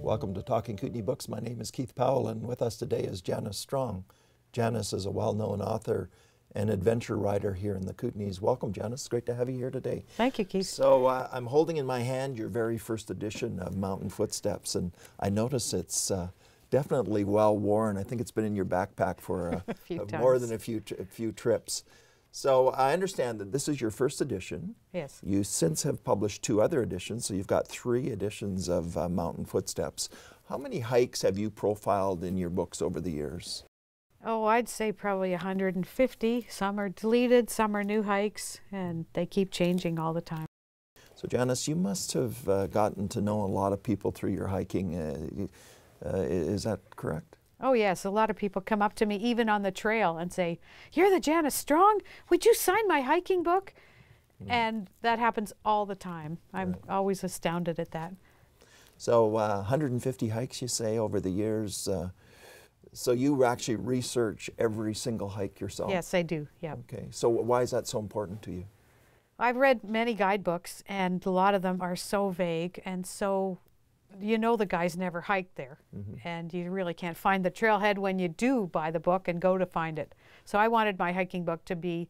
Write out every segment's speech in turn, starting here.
Welcome to Talking Kootenay Books. My name is Keith Powell, and with us today is Janice Strong. Janice is a well-known author and adventure writer here in the Kootenays. Welcome, Janice. Great to have you here today. Thank you, Keith. So I'm holding in my hand your very first edition of Mountain Footsteps, and I notice it's definitely well worn. I think it's been in your backpack for more than a few trips. So I understand that this is your first edition. Yes. You since have published 2 other editions, so you've got 3 editions of Mountain Footsteps. How many hikes have you profiled in your books over the years? Oh, I'd say probably 150. Some are deleted, some are new hikes, and they keep changing all the time. So Janice, you must have gotten to know a lot of people through your hiking. Is that correct? Oh yes, a lot of people come up to me even on the trail and say, "You're the Janice Strong? Would you sign my hiking book?" And that happens all the time. I'm always astounded at that. So 150 hikes, you say, over the years. So you actually research every single hike yourself? Yes, I do, yeah. Okay, so why is that so important to you? I've read many guidebooks, and a lot of them are so vague and so, you know, the guys never hiked there, and you really can't find the trailhead when you do buy the book and go to find it. So I wanted my hiking book to be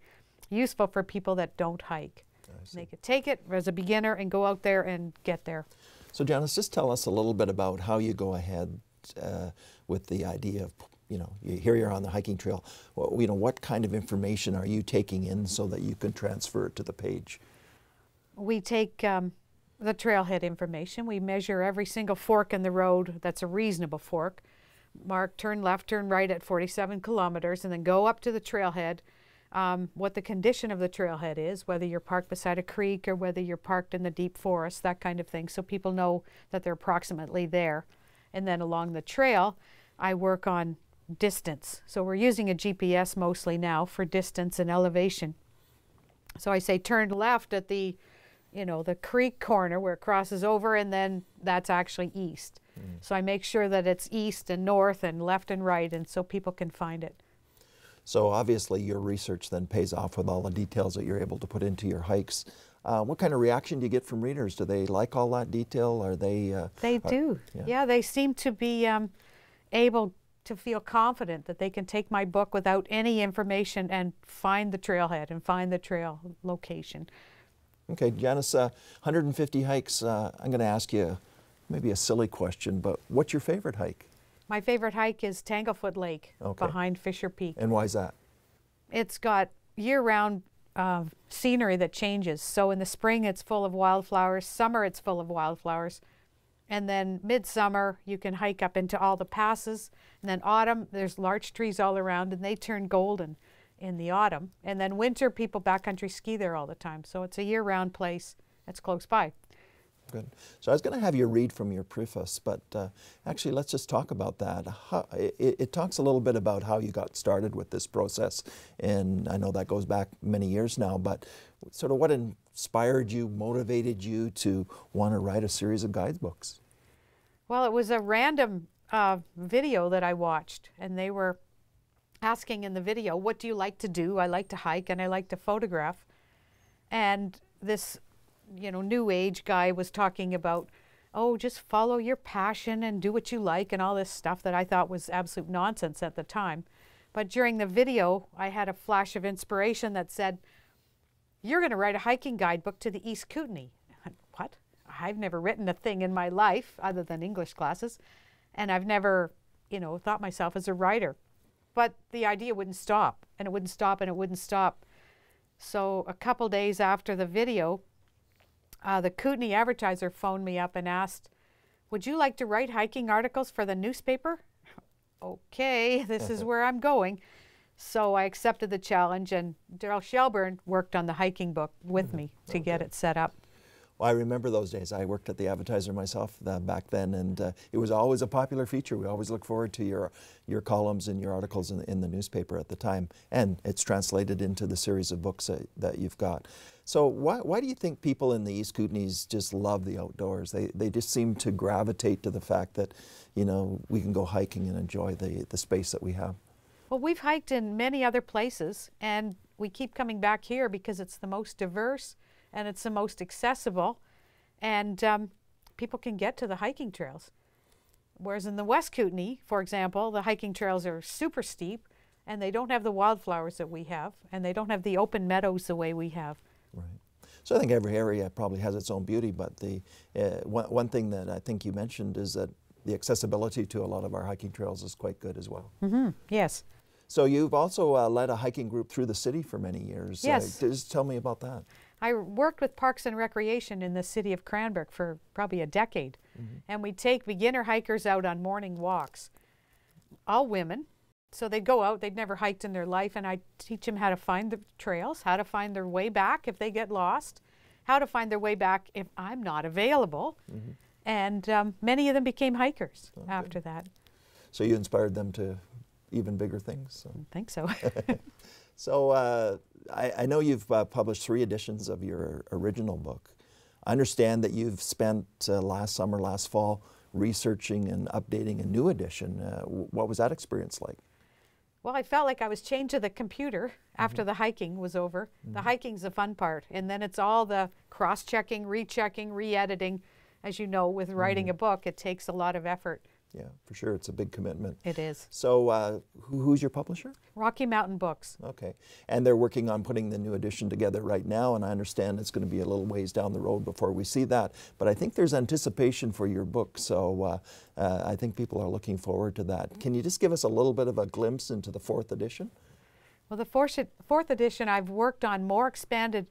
useful for people that don't hike. They could take it as a beginner and go out there and get there. So Janice, just tell us a little bit about how you go ahead with the idea of, you know, here you're on the hiking trail. Well, you know, what kind of information are you taking in so that you can transfer it to the page? We take the trailhead information. We measure every single fork in the road that's a reasonable fork. Mark turn left, turn right at 47 kilometers, and then go up to the trailhead. What the condition of the trailhead is, whether you're parked beside a creek or whether you're parked in the deep forest, that kind of thing, so people know that they're approximately there. And then along the trail, I work on distance. So we're using a GPS mostly now for distance and elevation. So I say turn left at the, you know, the creek corner where it crosses over, and then that's actually east. So I make sure that it's east and north and left and right, and so people can find it. So obviously your research then pays off with all the details that you're able to put into your hikes. What kind of reaction do you get from readers? Do they like all that detail? Are they? They do. Yeah, they seem to be able to feel confident that they can take my book without any information and find the trailhead and find the trail location. Okay, Janice, 150 hikes. I'm going to ask you maybe a silly question, but what's your favorite hike? My favorite hike is Tanglefoot Lake behind Fisher Peak. And why is that? It's got year-round scenery that changes. So in the spring it's full of wildflowers, summer it's full of wildflowers, and then midsummer you can hike up into all the passes, and then autumn there's large trees all around and they turn golden in the autumn, and then winter people backcountry ski there all the time. So it's a year-round place that's close by. Good. So I was going to have you read from your preface, but actually let's just talk about that. It talks a little bit about how you got started with this process, and I know that goes back many years now, but sort of what inspired you, motivated you to want to write a series of guidebooks? Well, it was a random video that I watched, and they were asking in the video, what do you like to do? I like to hike and I like to photograph. And this, you know, new age guy was talking about, oh, just follow your passion and do what you like and all this stuff that I thought was absolute nonsense at the time. But during the video, I had a flash of inspiration that said, you're going to write a hiking guidebook to the East Kootenay. What? I've never written a thing in my life other than English classes, and I've never, you know, thought myself as a writer. But the idea wouldn't stop, and it wouldn't stop, and it wouldn't stop. So a couple days after the video, the Kootenay Advertiser phoned me up and asked, would you like to write hiking articles for the newspaper? Okay, this is where I'm going. So I accepted the challenge, and Daryl Shelburne worked on the hiking book with me to get it set up. Well, I remember those days. I worked at the Advertiser myself back then, and it was always a popular feature. We always look forward to your columns and your articles in the newspaper at the time, and it's translated into the series of books that you've got. So why do you think people in the East Kootenays just love the outdoors? They just seem to gravitate to the fact that, you know, we can go hiking and enjoy the space that we have. Well, we've hiked in many other places, and we keep coming back here because it's the most diverse and it's the most accessible, and people can get to the hiking trails. Whereas in the West Kootenay, for example, the hiking trails are super steep, and they don't have the wildflowers that we have, and they don't have the open meadows the way we have. Right. So I think every area probably has its own beauty, but the one thing that I think you mentioned is that the accessibility to a lot of our hiking trails is quite good as well. Mm-hmm. Yes. So you've also led a hiking group through the city for many years. Yes. Just tell me about that. I worked with Parks and Recreation in the city of Cranbrook for probably a decade. Mm-hmm. And we take beginner hikers out on morning walks, all women. So they'd go out, they'd never hiked in their life, and I'd teach them how to find the trails, how to find their way back if they get lost, how to find their way back if I'm not available. Mm-hmm. And many of them became hikers after that. So you inspired them to even bigger things? So. I think so. So I know you've published 3 editions of your original book. I understand that you've spent last summer, last fall, researching and updating a new edition. What was that experience like? Well, I felt like I was chained to the computer after Mm-hmm. the hiking was over. Mm-hmm. The hiking's the fun part, and then it's all the cross-checking, rechecking, re-editing. As you know, with writing a book, it takes a lot of effort. Yeah, for sure. It's a big commitment. It is. So who's your publisher? Rocky Mountain Books. Okay. And they're working on putting the new edition together right now, and I understand it's going to be a little ways down the road before we see that. But I think there's anticipation for your book, so I think people are looking forward to that. Can you just give us a little bit of a glimpse into the 4th edition? Well, the fourth edition, I've worked on more expanded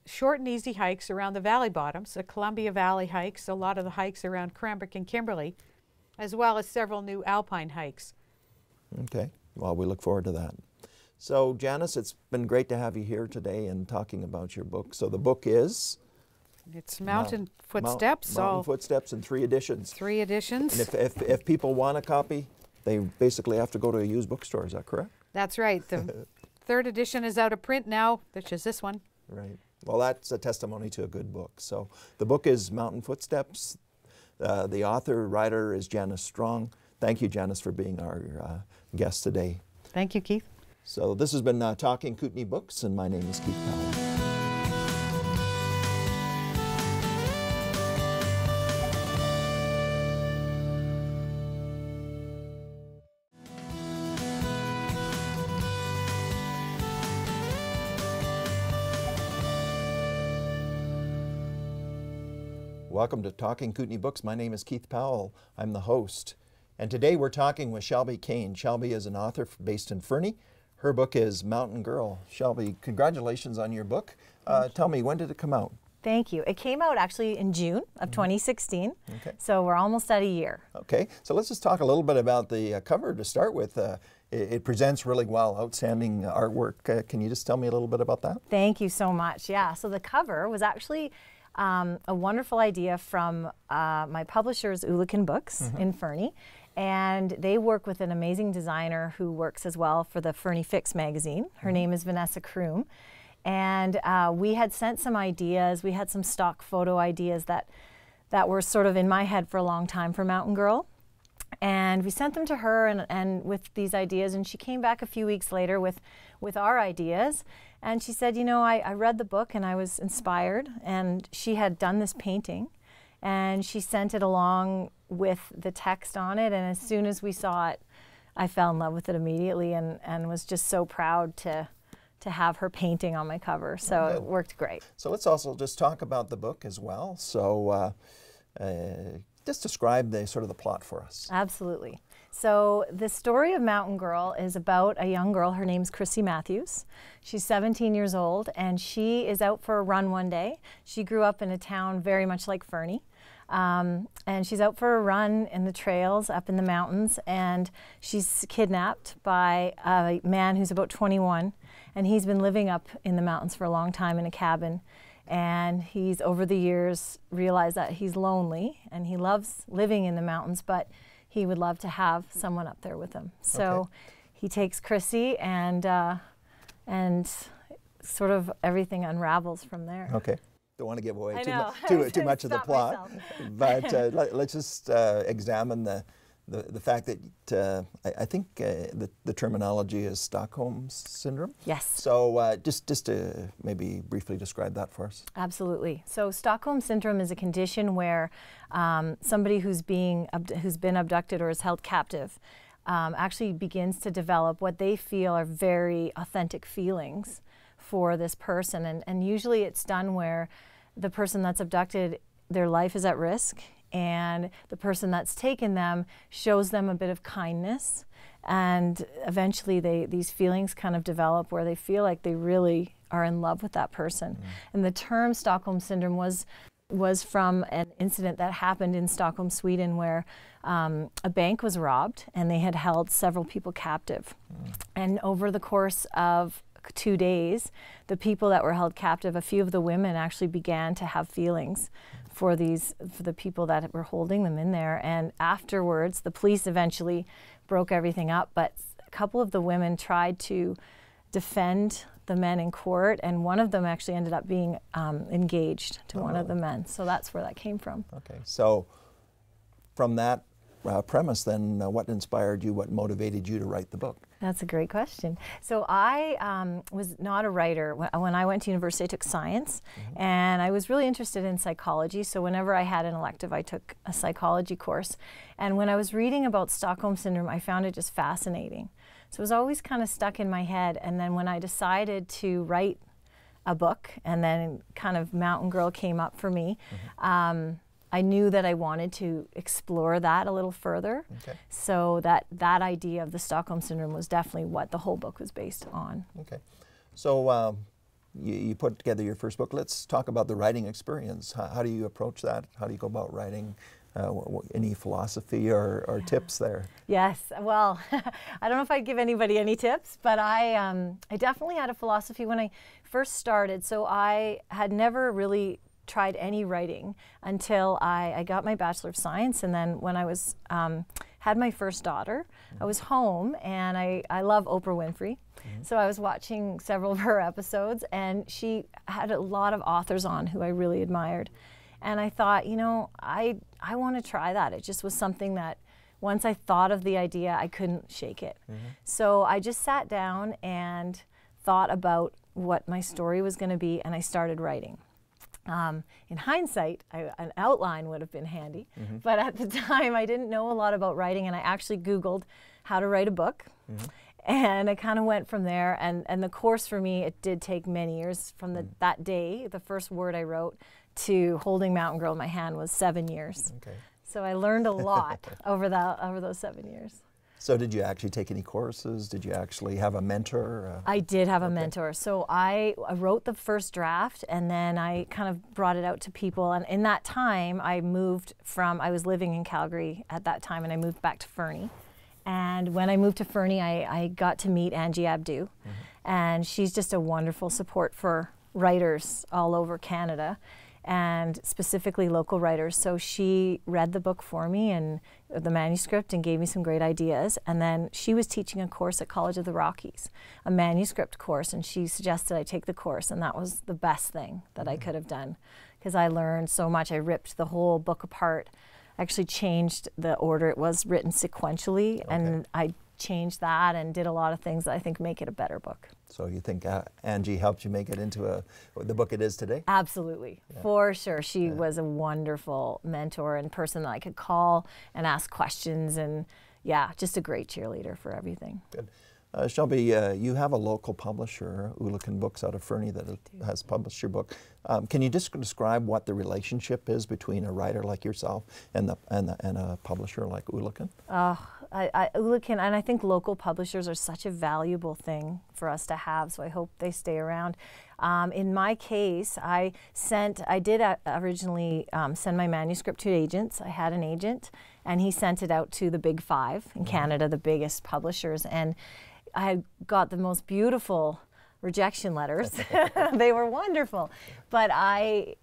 short and easy hikes around the valley bottoms, the Columbia Valley hikes, a lot of the hikes around Cranbrook and Kimberley, as well as several new alpine hikes. Okay, well, we look forward to that. So, Janice, it's been great to have you here today and talking about your book. So the book is? It's Mountain Footsteps. Mountain Footsteps in 3 editions. 3 editions. And if people want a copy, they basically have to go to a used bookstore, is that correct? That's right. The 3rd edition is out of print now, which is this one. Right. Well, that's a testimony to a good book. So the book is Mountain Footsteps. The author, writer is Janice Strong. Thank you, Janice, for being our guest today. Thank you, Keith. So this has been Talking Kootenay Books, and my name is Keith Powell. Welcome to Talking Kootenay Books. My name is Keith Powell. I'm the host. And today we're talking with Shelby Cain. Shelby is an author based in Fernie. Her book is Mountain Girl. Shelby, congratulations on your book. Tell me, when did it come out? Thank you. It came out actually in June of 2016. Okay. So we're almost at a year. Okay, so let's just talk a little bit about the cover to start with. It presents really well, outstanding artwork. Can you just tell me a little bit about that? Thank you so much. Yeah, so the cover was actually a wonderful idea from my publishers, Ulican Books in Fernie. And they work with an amazing designer who works as well for the Fernie Fix magazine. Her name is Vanessa Kroom. And we had sent some ideas. We had some stock photo ideas that were sort of in my head for a long time for Mountain Girl. And we sent them to her and with these ideas, and she came back a few weeks later with our ideas. And she said, you know, I read the book and I was inspired, and she had done this painting. And she sent it along with the text on it, and as soon as we saw it, I fell in love with it immediately and was just so proud to have her painting on my cover. So it worked great. So let's also just talk about the book as well. So just describe the sort of the plot for us. Absolutely. So the story of Mountain Girl is about a young girl. Her name's Chrissy Matthews. She's 17 years old, and she is out for a run one day. She grew up in a town very much like Fernie. And she's out for a run in the trails up in the mountains, and she's kidnapped by a man who's about 21, and he's been living up in the mountains for a long time in a cabin. And he's over the years realized that he's lonely and he loves living in the mountains, but he would love to have someone up there with him. So he takes Chrissy, and sort of everything unravels from there. Okay. Don't want to give away I too know. too much of the plot, but let's just examine the fact that I think the terminology is Stockholm Syndrome. Yes. So just to maybe briefly describe that for us. Absolutely. So Stockholm Syndrome is a condition where somebody who's been abducted or is held captive actually begins to develop what they feel are very authentic feelings for this person. And usually it's done where the person that's abducted, their life is at risk, and the person that's taken them shows them a bit of kindness, and eventually these feelings kind of develop where they feel like they really are in love with that person. And the term Stockholm Syndrome was from an incident that happened in Stockholm, Sweden, where a bank was robbed and they had held several people captive. And over the course of 2 days, the people that were held captive, a few of the women actually began to have feelings for the people that were holding them in there. And afterwards, the police eventually broke everything up, but a couple of the women tried to defend the men in court, and one of them actually ended up being engaged to one of the men. So that's where that came from. Okay, so from that premise then, what inspired you, what motivated you to write the book? That's a great question. So I was not a writer. When I went to university, I took science, and I was really interested in psychology. So whenever I had an elective, I took a psychology course. And when I was reading about Stockholm Syndrome, I found it just fascinating. So it was always kind of stuck in my head. And then when I decided to write a book, and then kind of Mountain Girl came up for me, I knew that I wanted to explore that a little further. Okay. So that idea of the Stockholm Syndrome was definitely what the whole book was based on. Okay. So you put together your first book. Let's talk about the writing experience. How do you approach that? How do you go about writing? Any philosophy or tips there? Yes. Well, I don't know if I'd give anybody any tips, but I definitely had a philosophy when I first started. So I had never really tried any writing until I got my Bachelor of Science, and then when I was had my first daughter, I was home, and I love Oprah Winfrey, so I was watching several of her episodes, and she had a lot of authors on who I really admired, and I thought, you know, I want to try that. It just was something that once I thought of the idea, I couldn't shake it. So I just sat down and thought about what my story was going to be, and I started writing. In hindsight, an outline would have been handy, but at the time I didn't know a lot about writing, and I actually Googled how to write a book, and I kind of went from there. And the course for me, it did take many years. From that day, the first word I wrote, to holding Mountain Girl in my hand was 7 years. Okay. So I learned a lot over those 7 years. So did you actually take any courses? Did you actually have a mentor? I did have a mentor. So I wrote the first draft, and then I kind of brought it out to people. And in that time, I was living in Calgary at that time, and I moved back to Fernie. And when I moved to Fernie, I got to meet Angie Abdu. And she's just a wonderful support for writers all over Canada, and specifically local writers. So she read the book for me, and the manuscript, and gave me some great ideas. And then she was teaching a course at College of the Rockies, a manuscript course, and she suggested I take the course, and that was the best thing that I could have done, because I learned so much. I ripped the whole book apart, actually changed the order it was written sequentially, and I changed that and did a lot of things that I think make it a better book. So you think Angie helped you make it into the book it is today? Absolutely, for sure. She was a wonderful mentor and person that I could call and ask questions, and just a great cheerleader for everything. Good. Shelby, you have a local publisher, Ulican Books out of Fernie, that has published your book. Can you just describe what the relationship is between a writer like yourself and a publisher like Ulican? Ulican, and I think local publishers are such a valuable thing for us to have, so I hope they stay around. In my case, I did originally send my manuscript to agents. I had an agent, and he sent it out to the Big Five in Canada, the biggest publishers, and I got the most beautiful rejection letters. They were wonderful, but I,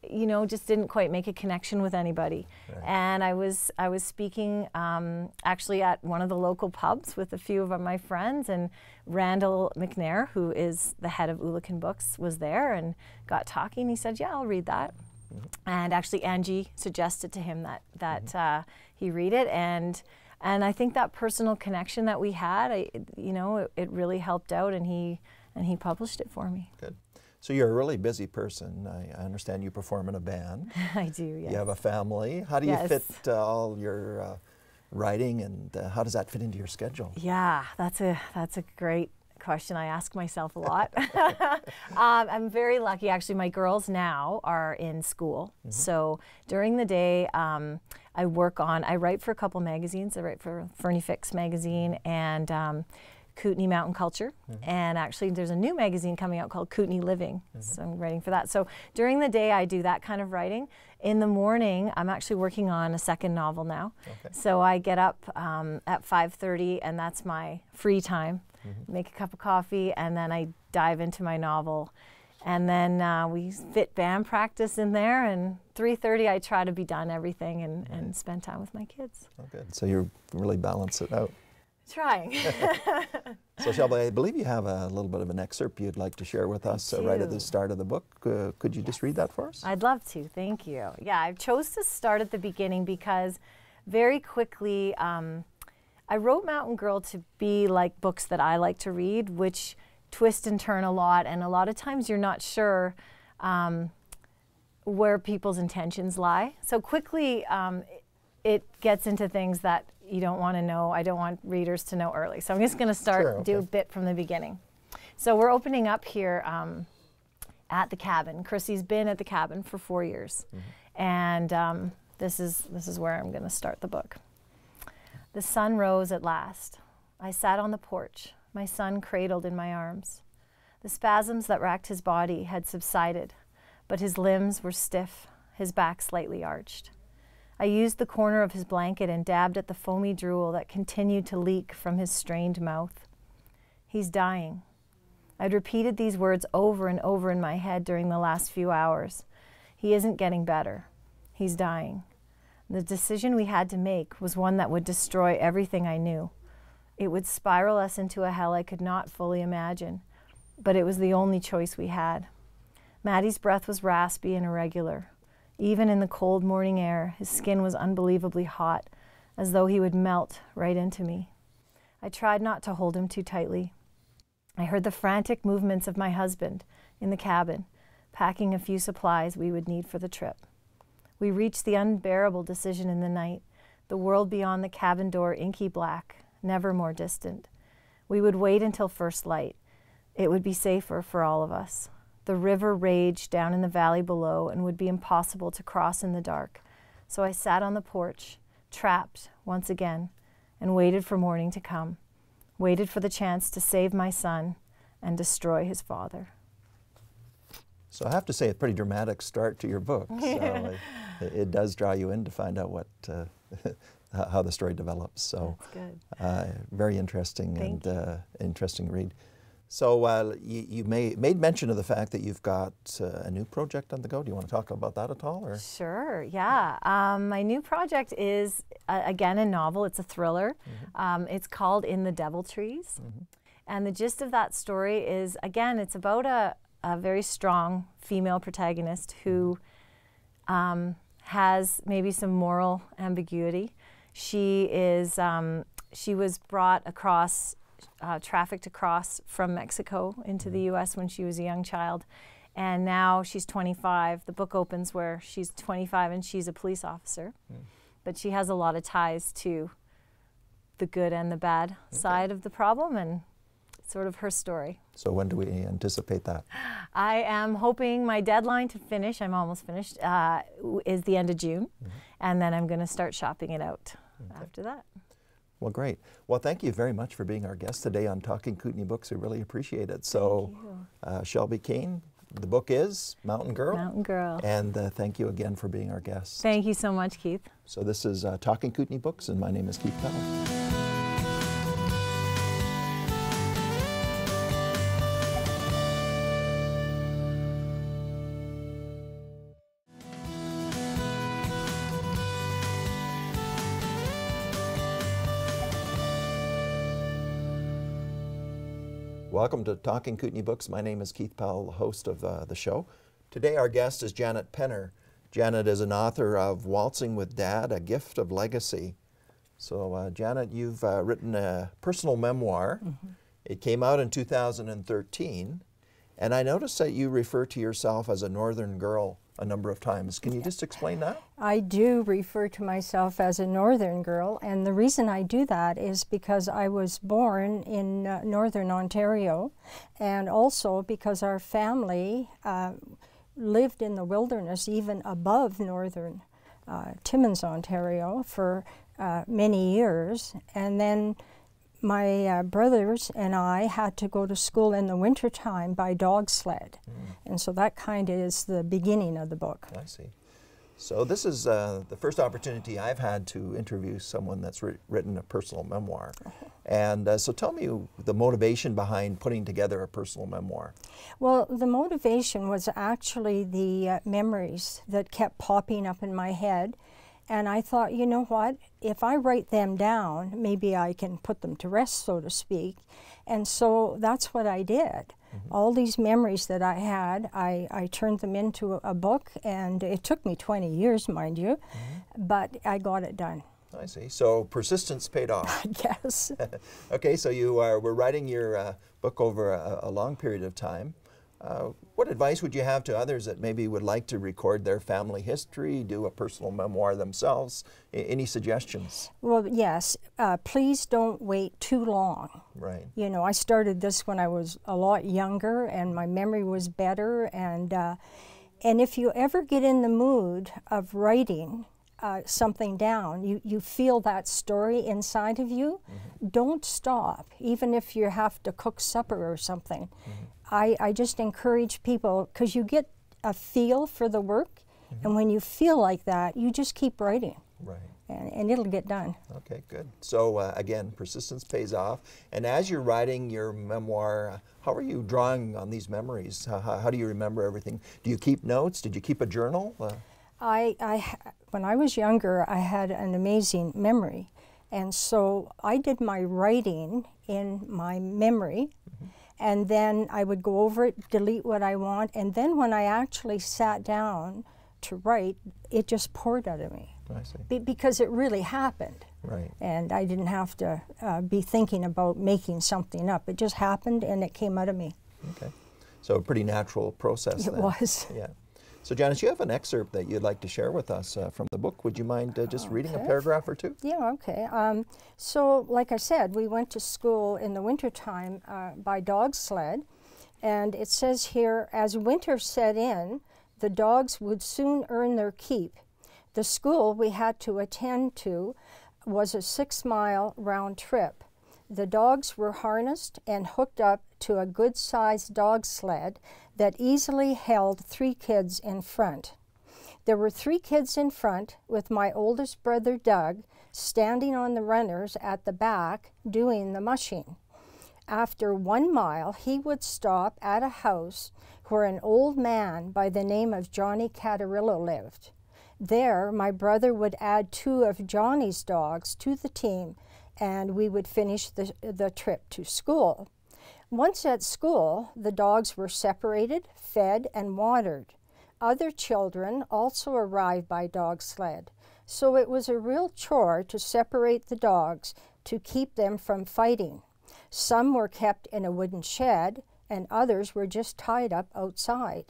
just didn't quite make a connection with anybody. Right. And I was speaking actually at one of the local pubs with a few of my friends, and Randall McNair, who is the head of Ulican Books, was there and got talking. He said, "Yeah, I'll read that." And actually, Angie suggested to him that he read it, and And I think that personal connection that we had, it really helped out, and he published it for me. Good. So you're a really busy person. I understand you perform in a band. I do, yes. You have a family. How do you fit all your writing, and how does that fit into your schedule? Yeah, that's a great question. I ask myself a lot. I'm very lucky, actually. My girls now are in school. So during the day, I write for a couple magazines. I write for Fernie Fix magazine and Kootenay Mountain Culture. And actually there's a new magazine coming out called Kootenay Living. So I'm writing for that. So during the day I do that kind of writing. In the morning, I'm actually working on a second novel now. So I get up at 5:30, and that's my free time. Make a cup of coffee, and then I dive into my novel. And then we fit band practice in there, and 3:30 I try to be done everything and spend time with my kids. Oh, good. So you really balance it out. Trying. So Shelby, I believe you have a little bit of an excerpt you'd like to share with us right at the start of the book. Could you just read that for us? I'd love to, thank you. Yeah, I chose to start at the beginning because very quickly I wrote Mountain Girl to be like books that I like to read, which twist and turn a lot, and a lot of times you're not sure where people's intentions lie. So quickly it gets into things that you don't want to know. I don't want readers to know early. So I'm just going to do a bit from the beginning. So we're opening up here at the cabin. Chrissy's been at the cabin for 4 years. And this is where I'm going to start the book. The sun rose at last. I sat on the porch, my son cradled in my arms. The spasms that racked his body had subsided, but his limbs were stiff, his back slightly arched. I used the corner of his blanket and dabbed at the foamy drool that continued to leak from his strained mouth. He's dying. I'd repeated these words over and over in my head during the last few hours. He isn't getting better. He's dying. The decision we had to make was one that would destroy everything I knew. It would spiral us into a hell I could not fully imagine, but it was the only choice we had. Maddie's breath was raspy and irregular. Even in the cold morning air, his skin was unbelievably hot, as though he would melt right into me. I tried not to hold him too tightly. I heard the frantic movements of my husband in the cabin, packing a few supplies we would need for the trip. We reached the unbearable decision in the night, the world beyond the cabin door inky black, never more distant. We would wait until first light. It would be safer for all of us. The river raged down in the valley below and would be impossible to cross in the dark. So I sat on the porch, trapped once again, and waited for morning to come, waited for the chance to save my son and destroy his father. So I have to say, a pretty dramatic start to your book. So it does draw you in to find out what how the story develops. So that's good. Very interesting interesting read. So you made mention of the fact that you've got a new project on the go. Do you want to talk about that at all? Or? Sure, yeah. My new project is, again, a novel. It's a thriller. It's called In the Devil Trees. And the gist of that story is, again, it's about a very strong female protagonist who has maybe some moral ambiguity. She was brought across, trafficked across from Mexico into the U.S. when she was a young child, and now she's 25. The book opens where she's 25 and she's a police officer, but she has a lot of ties to the good and the bad side of the problem, and sort of her story. So when do we anticipate that? I am hoping my deadline to finish, I'm almost finished, is the end of June, and then I'm going to start shopping it out after that. Well, great. Well, thank you very much for being our guest today on Talking Kootenay Books. We really appreciate it. So, Shelby Cain, the book is Mountain Girl. Mountain Girl. And thank you again for being our guest. Thank you so much, Keith. So this is Talking Kootenay Books, and my name is Keith Powell. Welcome to Talking Kootenay Books. My name is Keith Powell, the host of the show. Today our guest is Janet Penner. Janet is an author of Waltzing with Dad, A Gift of Legacy. So Janet, you've written a personal memoir. It came out in 2013, and I noticed that you refer to yourself as a northern girl a number of times. Can you just explain that? I do refer to myself as a northern girl, and the reason I do that is because I was born in northern Ontario, and also because our family lived in the wilderness, even above northern Timmins, Ontario, for many years. And then my brothers and I had to go to school in the wintertime by dog sled. And so that kind of is the beginning of the book. I see. So this is the first opportunity I've had to interview someone that's written a personal memoir. And so tell me the motivation behind putting together a personal memoir. Well, the motivation was actually the memories that kept popping up in my head. And I thought, you know what, if I write them down, maybe I can put them to rest, so to speak. And so that's what I did. All these memories that I had, I turned them into a book, and it took me 20 years, mind you, but I got it done. I see. So persistence paid off. Yes. Okay, so you were writing your book over a long period of time. What advice would you have to others that maybe would like to record their family history, do a personal memoir themselves? Any suggestions? Well, yes. Please don't wait too long. Right. You know, I started this when I was a lot younger, and my memory was better. And if you ever get in the mood of writing something down, you feel that story inside of you, don't stop, even if you have to cook supper or something. I just encourage people, because you get a feel for the work, and when you feel like that, you just keep writing. Right. And it'll get done. Okay, good. So again, persistence pays off. And as you're writing your memoir, how are you drawing on these memories? How do you remember everything? Do you keep notes? Did you keep a journal? When I was younger, I had an amazing memory. And so I did my writing in my memory. And then I would go over it, delete what I want, and then when I actually sat down to write, it just poured out of me. I see. Because it really happened. Right. And I didn't have to be thinking about making something up. It just happened, and it came out of me. Okay. So a pretty natural process It then. was. Yeah. So Janice, you have an excerpt that you'd like to share with us from the book. Would you mind just reading a paragraph or two? Yeah, okay. So like I said, we went to school in the wintertime by dog sled. And it says here, as winter set in, the dogs would soon earn their keep. The school we had to attend to was a 6-mile round trip. The dogs were harnessed and hooked up to a good-sized dog sled that easily held 3 kids in front. There were 3 kids in front, with my oldest brother Doug standing on the runners at the back doing the mushing. After 1 mile, he would stop at a house where an old man by the name of Johnny Catarillo lived. There, my brother would add 2 of Johnny's dogs to the team, and we would finish the trip to school. Once at school, the dogs were separated, fed, and watered. Other children also arrived by dog sled, so it was a real chore to separate the dogs to keep them from fighting. Some were kept in a wooden shed, and others were just tied up outside.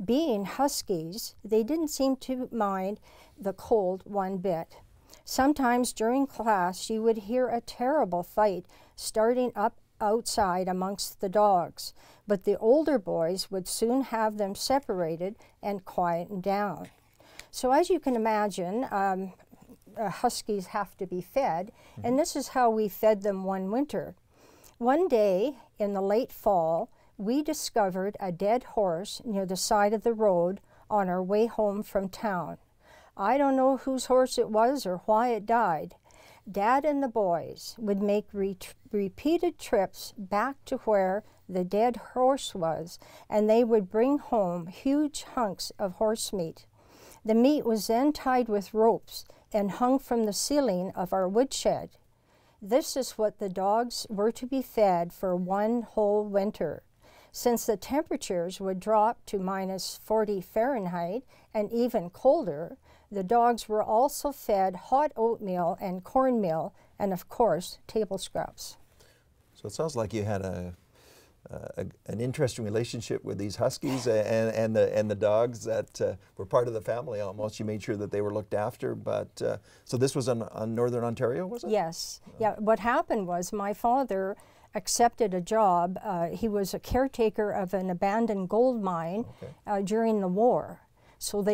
Being huskies, they didn't seem to mind the cold one bit. Sometimes during class, you would hear a terrible fight starting up outside amongst the dogs, but the older boys would soon have them separated and quietened down. So as you can imagine, huskies have to be fed, and this is how we fed them one winter. One day in the late fall, we discovered a dead horse near the side of the road on our way home from town. I don't know whose horse it was or why it died. Dad and the boys would make repeated trips back to where the dead horse was, and they would bring home huge hunks of horse meat. The meat was then tied with ropes and hung from the ceiling of our woodshed. This is what the dogs were to be fed for 1 whole winter. Since the temperatures would drop to -40 Fahrenheit and even colder, The dogs were also fed hot oatmeal and cornmeal, and of course, table scraps. So it sounds like you had an interesting relationship with these huskies and the dogs that were part of the family almost. You made sure that they were looked after. But so this was on Northern Ontario, was it? Yes. Yeah. What happened was my father accepted a job. He was a caretaker of an abandoned gold mine during the war. So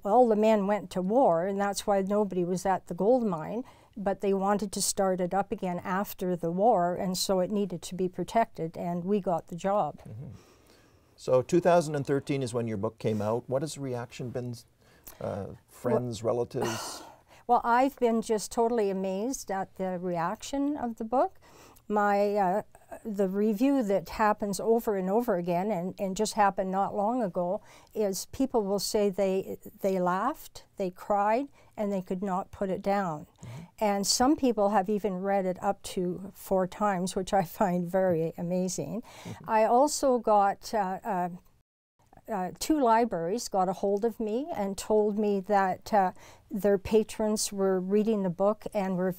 all the men went to war, and that's why nobody was at the gold mine. But they wanted to start it up again after the war, and so it needed to be protected, and we got the job. Mm-hmm. So 2013 is when your book came out. What has the reaction been? Friends, relatives? Well, I've been just totally amazed at the reaction of the book. The review that happens over and over again, and just happened not long ago, is people will say they laughed, they cried, and they could not put it down. Mm-hmm. And some people have even read it up to 4 times, which I find very amazing. Mm-hmm. I also got 2 libraries got a hold of me and told me that their patrons were reading the book and were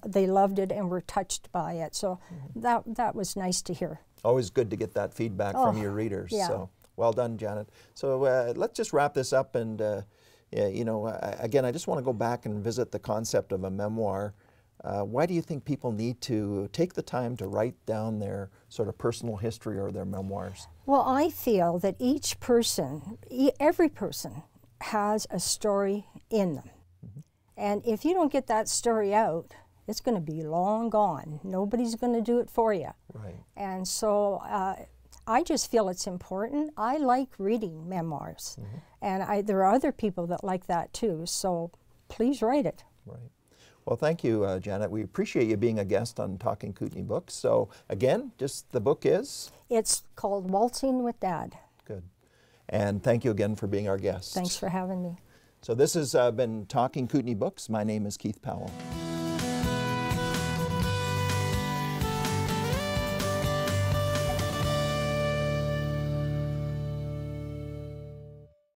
they loved it and were touched by it. So that was nice to hear. Always good to get that feedback from your readers. Yeah. So well done, Janet. So let's just wrap this up, and again, I just want to go back and visit the concept of a memoir. Why do you think people need to take the time to write down their sort of personal history or their memoirs? Well, I feel that each person, every person, has a story in them. Mm-hmm. And if you don't get that story out, it's going to be long gone. Nobody's going to do it for you. Right. And so I just feel it's important. I like reading memoirs. Mm-hmm. And there are other people that like that too. So please write it. Right. Well, thank you, Janet. We appreciate you being a guest on Talking Kootenay Books. So again, just the book is? It's called Waltzing with Dad. Good. And thank you again for being our guest. Thanks for having me. So this has been Talking Kootenay Books. My name is Keith Powell.